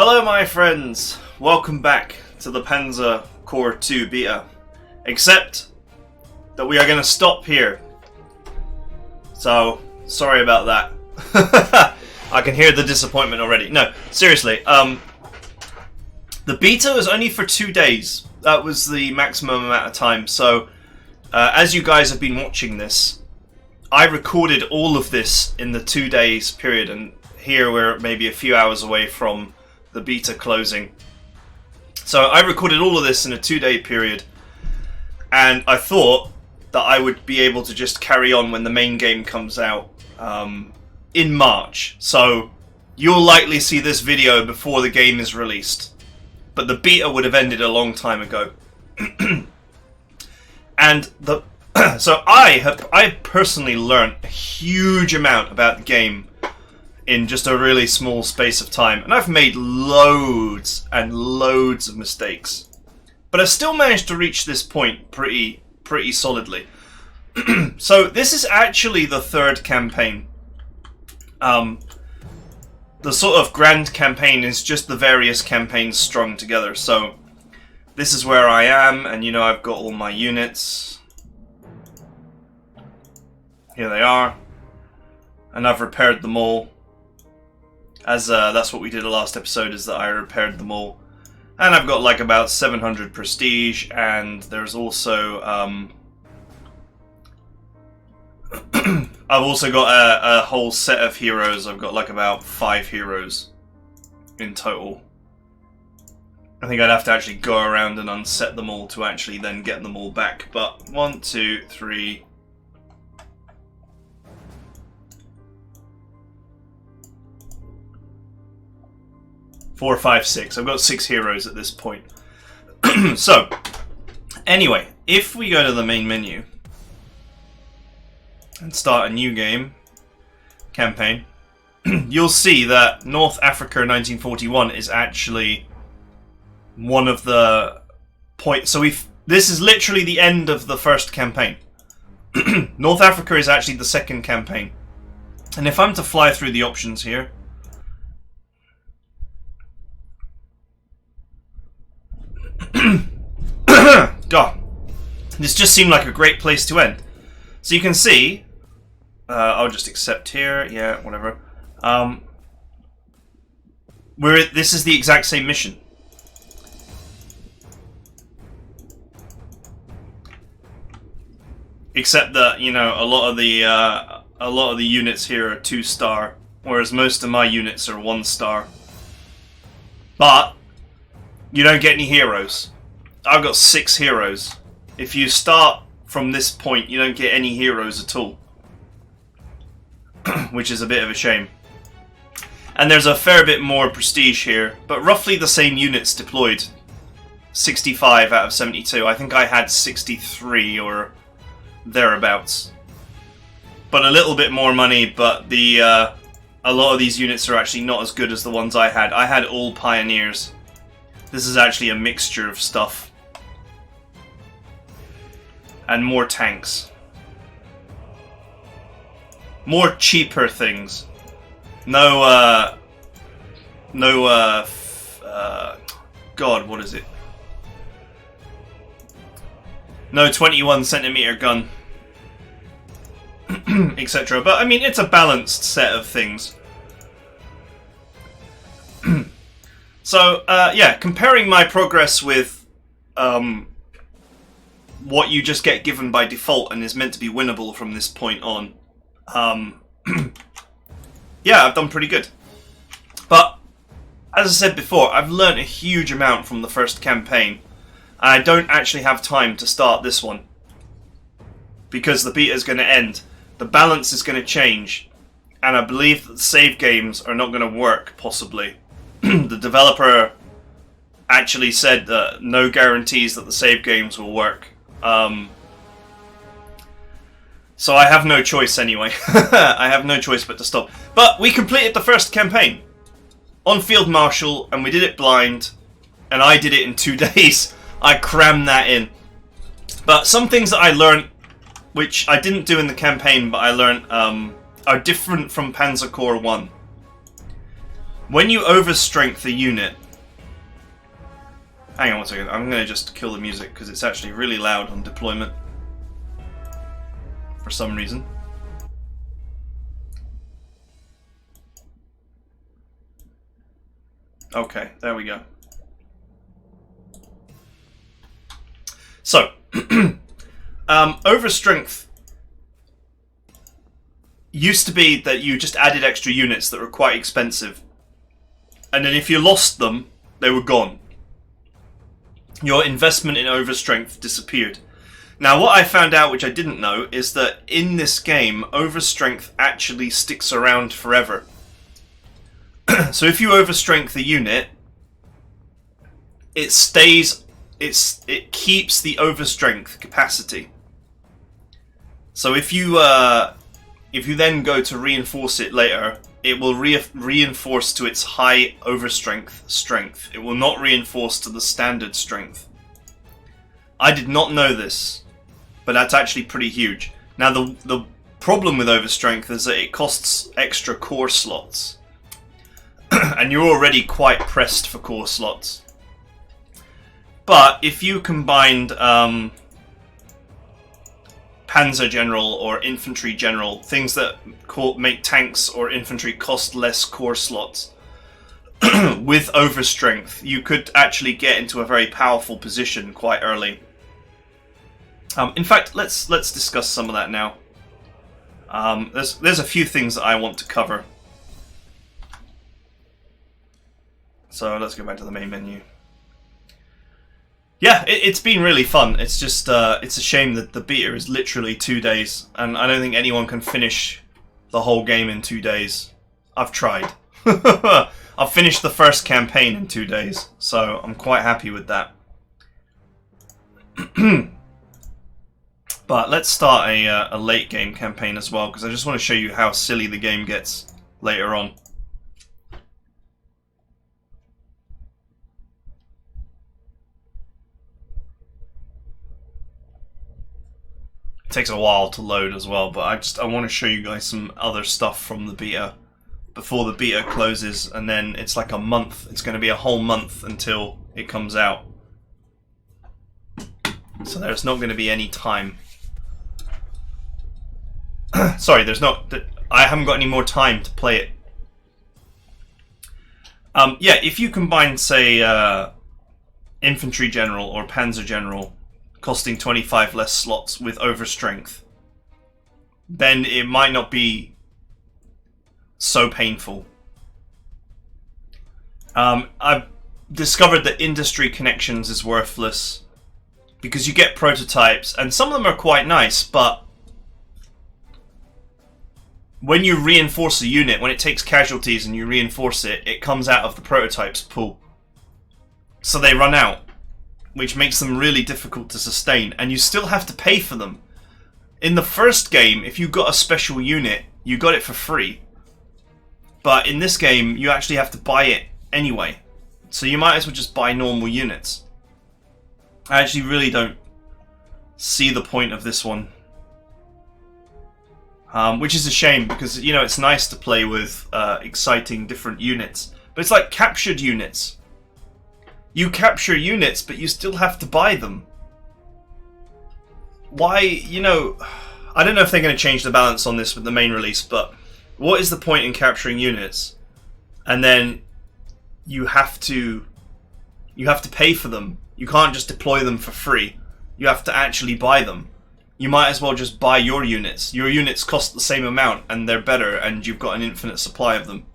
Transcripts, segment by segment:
Hello my friends, welcome back to the Panzer Core 2 beta. Except that we are going to stop here. So, sorry about that. I can hear the disappointment already. No, seriously, the beta was only for 2 days. That was the maximum amount of time. So, as you guys have been watching this, I recorded all of this in the 2 days period, and here we're maybe a few hours away from the beta closing. So I recorded all of this in a 2-day period, and I thought that I would be able to just carry on when the main game comes out in March. So you'll likely see this video before the game is released, but the beta would have ended a long time ago. And so I personally learned a huge amount about the game in just a really small space of time, and I've made loads and loads of mistakes, but I still managed to reach this point pretty solidly. So this is actually the third campaign. The sort of grand campaign is just the various campaigns strung together. So this is where I am, and you know I've got all my units. Here they are, and I've repaired them all. As that's what we did the last episode, is that I repaired them all. And I've got like about 700 prestige, and there's also I've also got a whole set of heroes. I've got like about 5 heroes in total. I think I'd have to actually go around and unset them all to actually then get them all back. But 1, 2, 3... 4, 5, 6. I've got 6 heroes at this point. So, anyway, if we go to the main menu and start a new campaign, you'll see that North Africa 1941 is actually one of the points. So this is literally the end of the first campaign. North Africa is actually the second campaign. And if I'm to fly through the options here, God, this just seemed like a great place to end. So you can see, I'll just accept here, yeah, whatever. This is the exact same mission. Except that, you know, a lot of the units here are 2-star, whereas most of my units are 1-star. But you don't get any heroes. I've got 6 heroes. If you start from this point, you don't get any heroes at all. Which is a bit of a shame. And there's a fair bit more prestige here, but roughly the same units deployed. 65 out of 72. I think I had 63 or thereabouts. But a little bit more money, but a lot of these units are actually not as good as the ones I had. I had all pioneers. This is actually a mixture of stuff. And more tanks. More cheaper things. God, what is it? No 21 centimeter gun. Etc. But I mean, it's a balanced set of things. So, yeah, comparing my progress with what you just get given by default and is meant to be winnable from this point on, yeah, I've done pretty good. But, as I said before, I've learned a huge amount from the first campaign, and I don't actually have time to start this one. Because the beta is going to end, the balance is going to change, and I believe that the save games are not going to work, possibly. The developer actually said that no guarantees that the save games will work. So I have no choice anyway. I have no choice but to stop. But we completed the first campaign on Field Marshal, and we did it blind, and I did it in 2 days. I crammed that in. But some things that I learned, which I didn't do in the campaign, but I learned, are different from Panzer Core 1. When you overstrength a unit... Hang on one second, I'm going to just kill the music because it's actually really loud on deployment. For some reason. Okay, there we go. So, overstrength used to be that you just added extra units that were quite expensive. And then if you lost them, they were gone. Your investment in overstrength disappeared. Now what I found out, which I didn't know, is that in this game, overstrength actually sticks around forever. So if you overstrength a unit, it stays, it keeps the overstrength capacity. So if you then go to reinforce it later, it will reinforce to its high overstrength strength. It will not reinforce to the standard strength. I did not know this, but that's actually pretty huge. Now the problem with overstrength is that it costs extra core slots. And you're already quite pressed for core slots. But if you combined Panzer General or Infantry General, things that make tanks or infantry cost less core slots, with overstrength, you could actually get into a very powerful position quite early. In fact, let's discuss some of that now. There's a few things that I want to cover. So let's go back to the main menu. Yeah, it's been really fun. It's just, it's a shame that the beta is literally 2 days, and I don't think anyone can finish the whole game in 2 days. I've tried. I've finished the first campaign in 2 days, so I'm quite happy with that. But let's start a late game campaign as well, because I just want to show you how silly the game gets later on. It takes a while to load as well, but I want to show you guys some other stuff from the beta before the beta closes, and then it's like a month. It's going to be a whole month until it comes out. So there's not going to be any time. Sorry, there's not. I haven't got any more time to play it. Yeah, if you combine, say, Infantry General or Panzer General, costing 25 less slots with overstrength, then it might not be so painful. I've discovered that industry connections is worthless because you get prototypes, and some of them are quite nice, but when you reinforce a unit, when it takes casualties and you reinforce it, it comes out of the prototypes pool. So they run out, which makes them really difficult to sustain, and you still have to pay for them. In the first game, if you got a special unit, you got it for free. But in this game, you actually have to buy it anyway. So you might as well just buy normal units. I actually really don't see the point of this one. Which is a shame, because, you know, it's nice to play with exciting different units. But it's like captured units. You capture units, but you still have to buy them. Why, you know... I don't know if they're going to change the balance on this with the main release, but what is the point in capturing units? And then you have to pay for them. You can't just deploy them for free. You have to actually buy them. You might as well just buy your units. Your units cost the same amount, and they're better, and you've got an infinite supply of them.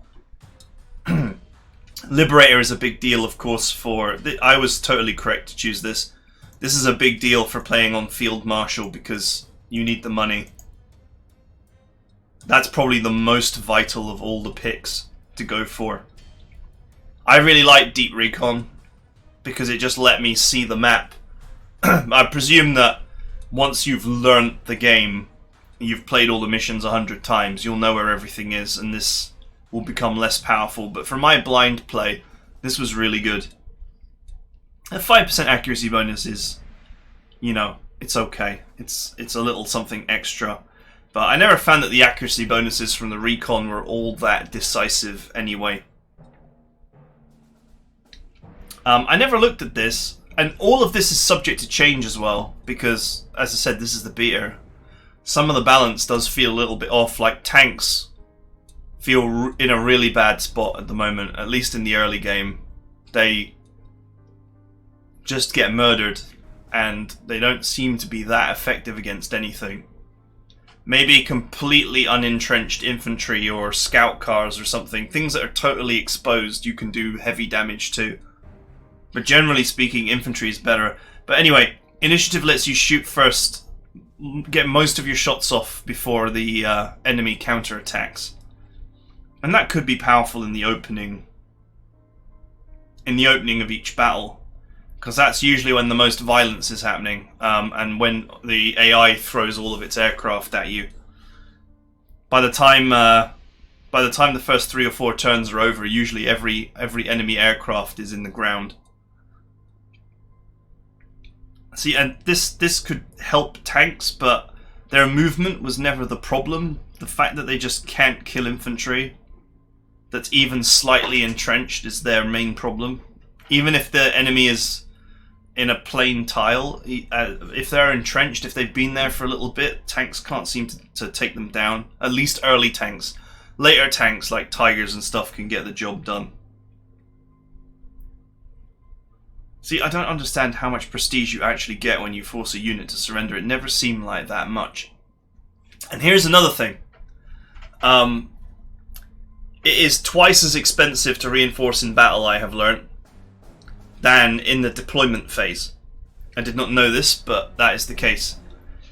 Liberator is a big deal, of course, for... I was totally correct to choose this. This is a big deal for playing on Field Marshal, because you need the money. That's probably the most vital of all the picks to go for. I really like Deep Recon, because it just let me see the map. I presume that once you've learnt the game, you've played all the missions 100 times, you'll know where everything is, and this will become less powerful. But for my blind play, this was really good. A 5% accuracy bonus is, you know, it's okay. It's a little something extra. But I never found that the accuracy bonuses from the Recon were all that decisive anyway. I never looked at this, and all of this is subject to change as well, because, as I said, this is the beta. Some of the balance does feel a little bit off, like tanks feel in a really bad spot at the moment, at least in the early game. They just get murdered, and they don't seem to be that effective against anything. Maybe completely unentrenched infantry or scout cars or something, things that are totally exposed you can do heavy damage to. But generally speaking, infantry is better. But anyway, initiative lets you shoot first, get most of your shots off before the enemy counterattacks. And that could be powerful in the opening of each battle, because that's usually when the most violence is happening, and when the AI throws all of its aircraft at you. By the time the first 3 or 4 turns are over, usually every enemy aircraft is in the ground. See, and this could help tanks, but their movement was never the problem. The fact that they just can't kill infantry that's even slightly entrenched is their main problem. Even if the enemy is in a plain tile, if they're entrenched, if they've been there for a little bit, tanks can't seem to take them down. At least early tanks. Later tanks like Tigers and stuff can get the job done. See, I don't understand how much prestige you actually get when you force a unit to surrender. It never seemed like that much. And here's another thing. It is twice as expensive to reinforce in battle, I have learnt, than in the deployment phase. I did not know this, but that is the case.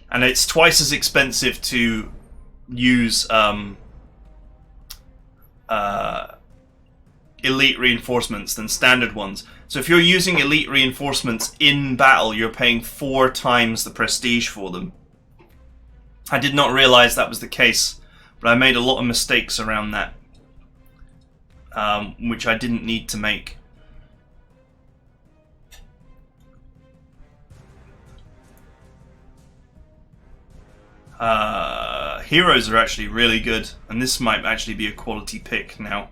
And it's twice as expensive to use elite reinforcements than standard ones. So if you're using elite reinforcements in battle, you're paying 4 times the prestige for them. I did not realize that was the case, but I made a lot of mistakes around that, which I didn't need to make. Heroes are actually really good, and this might actually be a quality pick now.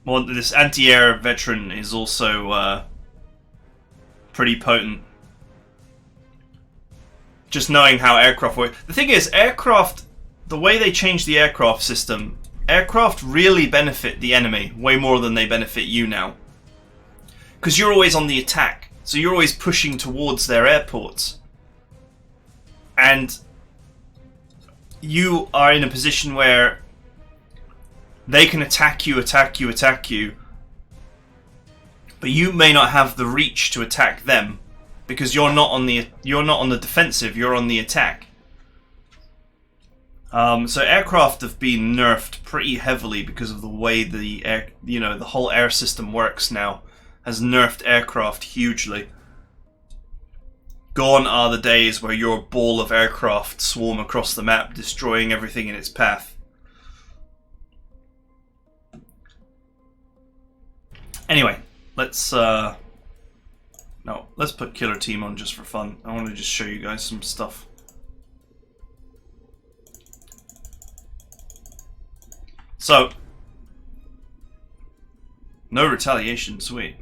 Well, this anti-air veteran is also pretty potent. Just knowing how aircraft work. The thing is, aircraft, the way they changed the aircraft system, aircraft really benefit the enemy way more than they benefit you now. Because you're always on the attack, so you're always pushing towards their airports. And you are in a position where they can attack you, but you may not have the reach to attack them because you're not on the defensive, you're on the attack. So aircraft have been nerfed pretty heavily because of the way the whole air system works now has nerfed aircraft hugely. Gone are the days where your ball of aircraft swarm across the map, destroying everything in its path. Anyway, let's put Killer Team on just for fun. I want to just show you guys some stuff. So, no retaliation, sweet.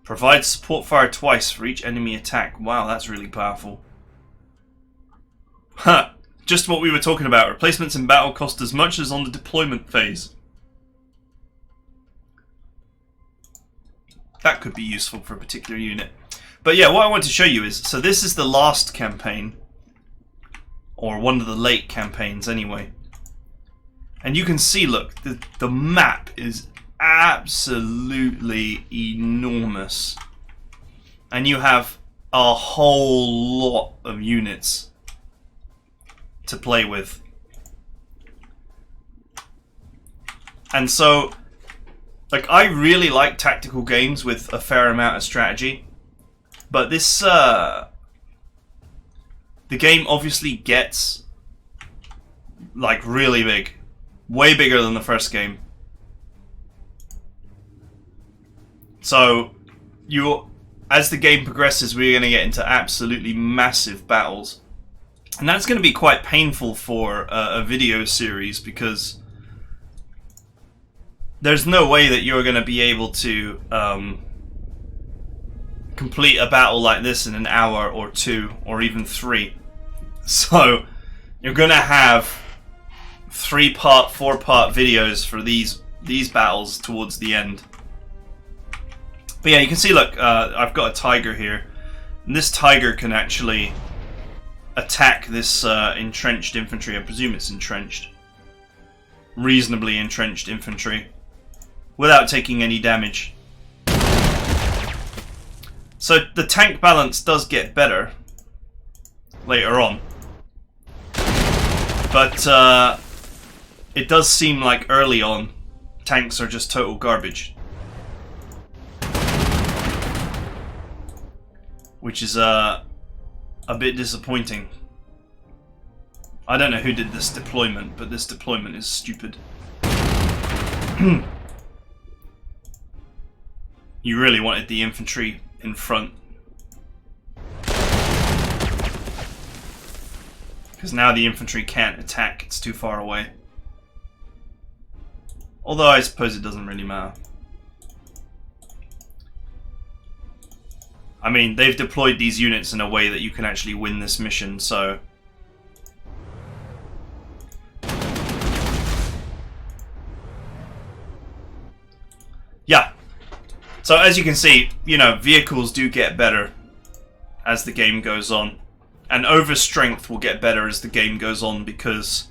Provides support fire twice for each enemy attack. Wow, that's really powerful. Huh. Just what we were talking about. Replacements in battle cost as much as on the deployment phase. That could be useful for a particular unit. But yeah, what I want to show you is, so this is the last campaign. Or one of the late campaigns anyway. And you can see, look, the map is absolutely enormous. And you have a whole lot of units to play with. And so, like, I really like tactical games with a fair amount of strategy, but this the game obviously gets like really big, way bigger than the first game. So as the game progresses, we're going to get into absolutely massive battles. And that's going to be quite painful for a video series, because there's no way that you're going to be able to complete a battle like this in an hour or 2 or even 3. So you're going to have 3-part, 4-part videos for these battles towards the end. But yeah, you can see, look, I've got a tiger here. And this tiger can actually attack this entrenched infantry. I presume it's entrenched. Reasonably entrenched infantry. Without taking any damage. So the tank balance does get better later on. But it does seem like early on tanks are just total garbage. Which is a bit disappointing. I don't know who did this deployment, but this deployment is stupid. You really wanted the infantry in front. Because now the infantry can't attack, it's too far away. Although I suppose it doesn't really matter. I mean, they've deployed these units in a way that you can actually win this mission, so... yeah. So as you can see, you know, vehicles do get better as the game goes on. And overstrength will get better as the game goes on because,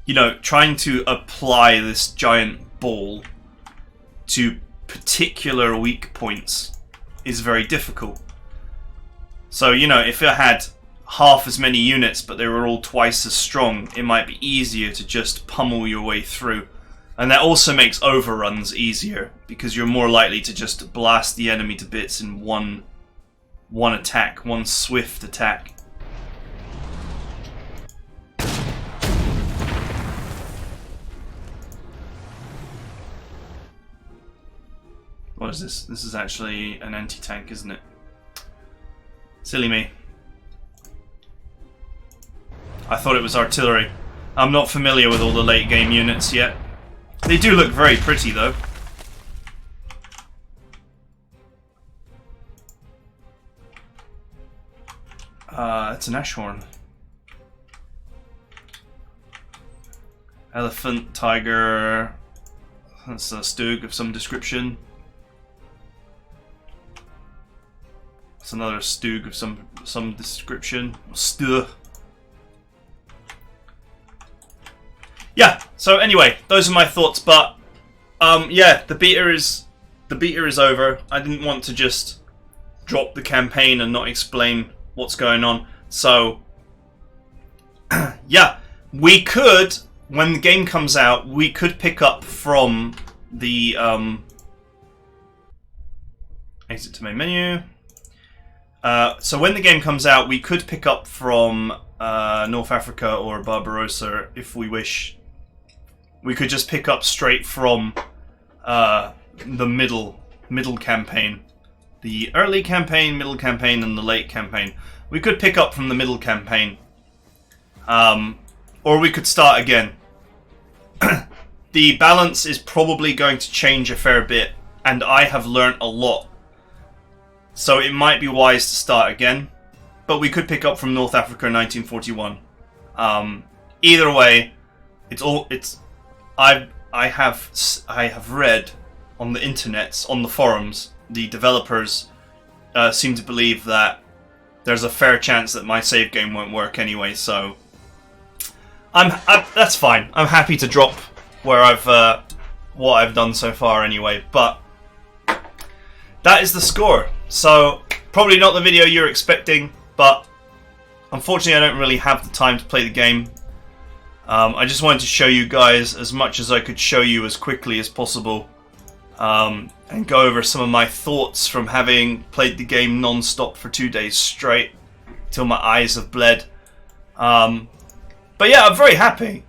you know, trying to apply this giant ball to particular weak points is very difficult. So, you know, if it had half as many units but they were all twice as strong, it might be easier to just pummel your way through. And that also makes overruns easier because you're more likely to just blast the enemy to bits in one attack, one swift attack. What is this? This is actually an anti-tank, isn't it? Silly me. I thought it was artillery. I'm not familiar with all the late game units yet. They do look very pretty though. It's an Ashhorn. Elephant, tiger. That's a Stug of some description. That's another Stug of some description. Stug. Yeah, so anyway, those are my thoughts, but yeah, the beta is over. I didn't want to just drop the campaign and not explain what's going on. So yeah, we could, when the game comes out, we could pick up from the exit to main menu. So when the game comes out, we could pick up from North Africa or Barbarossa if we wish. We could just pick up straight from the middle campaign. The early campaign, middle campaign, and the late campaign. We could pick up from the middle campaign. Or we could start again. The balance is probably going to change a fair bit, and I have learnt a lot. So it might be wise to start again. But we could pick up from North Africa in 1941. Either way, I have read on the internets, on the forums, the developers seem to believe that there's a fair chance that my save game won't work anyway, so that's fine. I'm happy to drop where what I've done so far anyway, but that is the score. So probably not the video you're expecting, but unfortunately I don't really have the time to play the game. I just wanted to show you guys as much as I could show you as quickly as possible, and go over some of my thoughts from having played the game non-stop for 2 days straight till my eyes have bled. But yeah, I'm very happy.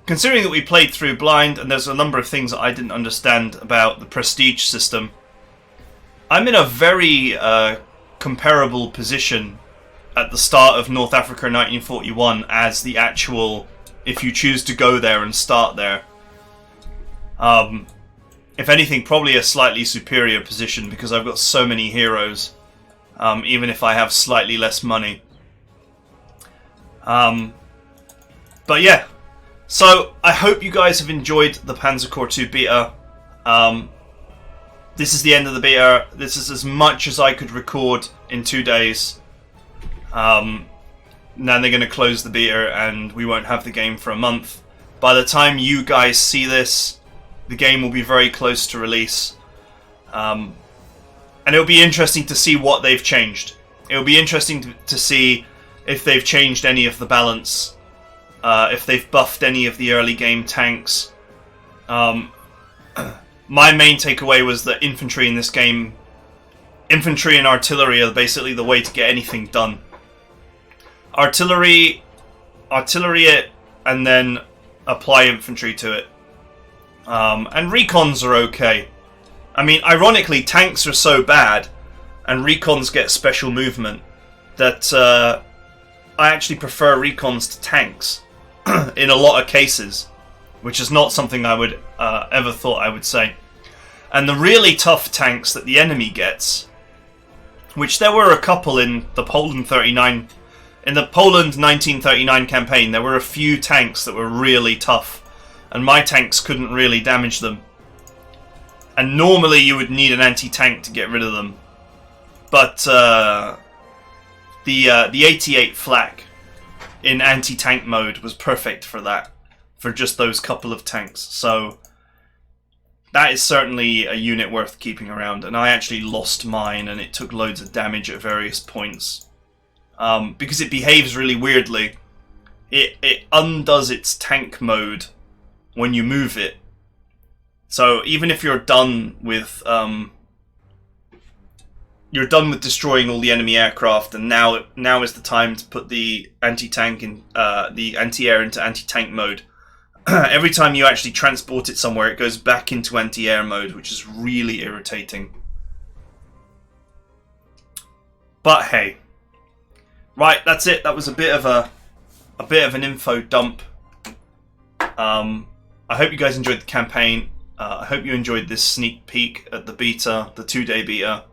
Considering that we played through blind and there's a number of things that I didn't understand about the prestige system, I'm in a very comparable position at the start of North Africa 1941 as the actual, if you choose to go there and start there. If anything, probably a slightly superior position because I've got so many heroes, even if I have slightly less money. But yeah, so I hope you guys have enjoyed the Panzer Corps 2 beta. This is the end of the beta. This is as much as I could record in 2 days. Now they're going to close the beta and we won't have the game for a month. By the time you guys see this, the game will be very close to release. And it'll be interesting to see what they've changed. It'll be interesting to see if they've changed any of the balance. If they've buffed any of the early game tanks. My main takeaway was that infantry in this game, infantry and artillery are basically the way to get anything done. Artillery it, and then apply infantry to it. And recons are okay. I mean, ironically, tanks are so bad, and recons get special movement, that I actually prefer recons to tanks in a lot of cases, which is not something I would ever thought I would say. And the really tough tanks that the enemy gets, which there were a couple in the Poland 39, in the Poland 1939 campaign, there were a few tanks that were really tough, and my tanks couldn't really damage them. And normally you would need an anti-tank to get rid of them, but the 88 flak in anti-tank mode was perfect for that, for just those couple of tanks. So that is certainly a unit worth keeping around, and I actually lost mine and it took loads of damage at various points. Because it behaves really weirdly. It undoes its tank mode when you move it. So even if you're done with destroying all the enemy aircraft, and now is the time to put the anti-tank in the anti-air into anti-tank mode. Every time you actually transport it somewhere, it goes back into anti-air mode, which is really irritating. But hey, right, that's it. That was a bit of an info dump. I hope you guys enjoyed the campaign. I hope you enjoyed this sneak peek at the beta, the 2-day beta.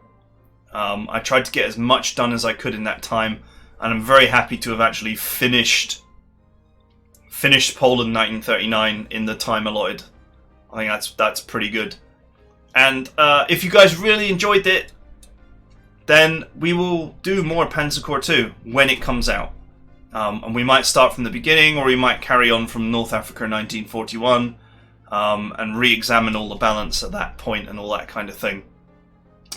I tried to get as much done as I could in that time, and I'm very happy to have actually finished Poland 1939 in the time allotted. I think that's pretty good. And if you guys really enjoyed it, then we will do more Panzer Corps 2 when it comes out. And we might start from the beginning, or we might carry on from North Africa 1941 and re-examine all the balance at that point and all that kind of thing.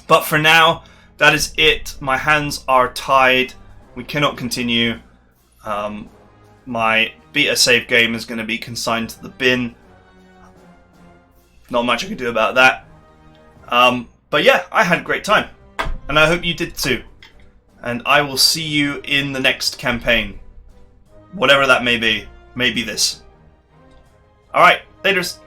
But for now, that is it. My hands are tied. We cannot continue. My beta save game is going to be consigned to the bin. Not much I can do about that. But yeah, I had a great time. And I hope you did too. And I will see you in the next campaign. Whatever that may be. Maybe this. Alright, laters.